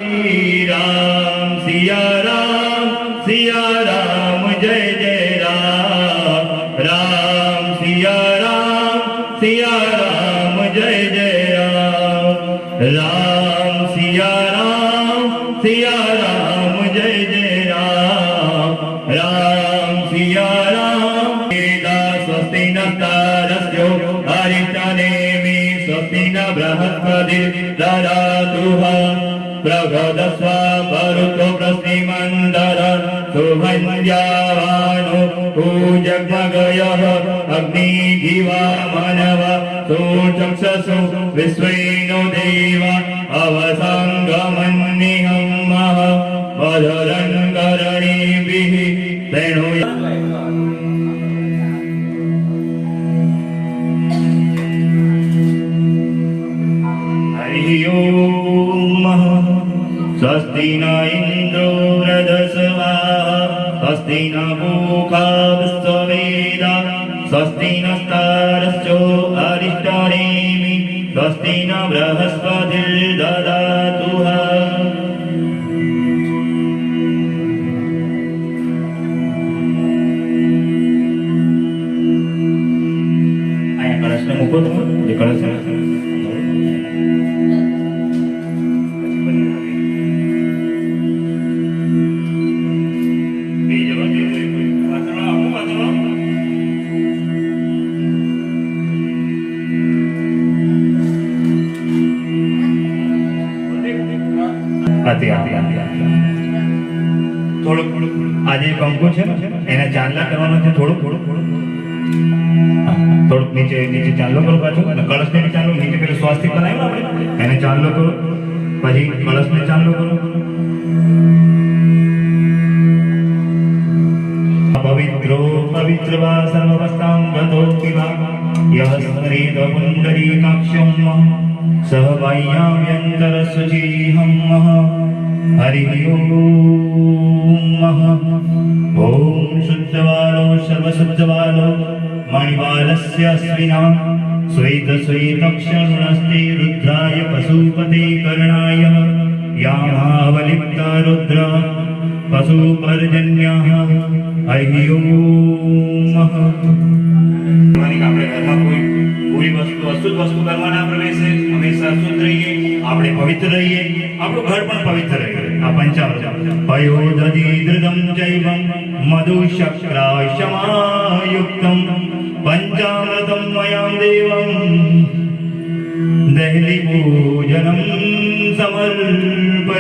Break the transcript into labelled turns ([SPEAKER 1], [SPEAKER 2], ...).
[SPEAKER 1] राम सिया राम जय जय राम राम सिया राम जय जय राम राम सिया राम जय जय राम सिया राम वेदा स्वस्ति नस्तारस्यो हरितनेमि स्वस्ति न बृहस्पतिर्ददातुः प्रगदस्वा भरुतो प्रश्निमन्दर सुभञ्जावानो पूजग्मगयः अग्निजीवा मानव सोचक्षसो विश्वेनो देव अवसङ्गमन्निहं मधुरङ्करणीभिः प्रणुया स्वस्ति न इन्द्रो वृधस्वाः स्वस्ति न मूका विश्ववेदा स्वस्ति नस्तारश्चो अरिष्टनेमि स्वस्ति न बृहस्पतिर्ददातुः आया कलशने मूको जे कलश થોડુંક આજે કંકુ છે એને ચાંદલા કરવાનો છે થોડુંક નીચે ચાંદલો કરો પાછું અને કળશને બી ચાંદલો નીચે પેલું સ્વાસ્તિક બનાવ્યું આપણે એને ચાંદલો કરો પછી કળશને ચાંદલો કરો પવિત્રો પવિત્ર વા સર્વવસ્તાં ગતો કિવા યહ સ્મરેત પુંડરીકાક્ષં સહ બાહ્યાભ્યંતર શુચિહં हरि ओम शुद्धवालो सर्वशुद्धवालो मणिवालस्य अस्मिना श्वेत श्वेतक्षरुणस्ते रुद्राय पशुपते कर्णाय यामावलिप्त रुद्र पशुपर्जन्यः हरि ओम આપણે ઘરમાં કોઈ પૂરી વસ્તુ અશુદ્ધ વસ્તુ ઘરમાં ના પ્રવેશે હંમેશા શુદ્ધ રહીએ આપણે પવિત્ર રહીએ આપણું ઘર પણ પવિત્ર રહે આ પંચામૃત પયોદધિધૃતમ ચૈવં મધુશક્રાશમાયુક્તમ પંચામૃતમ મયાં દેવં દહલી પૂજનમ સમર્પય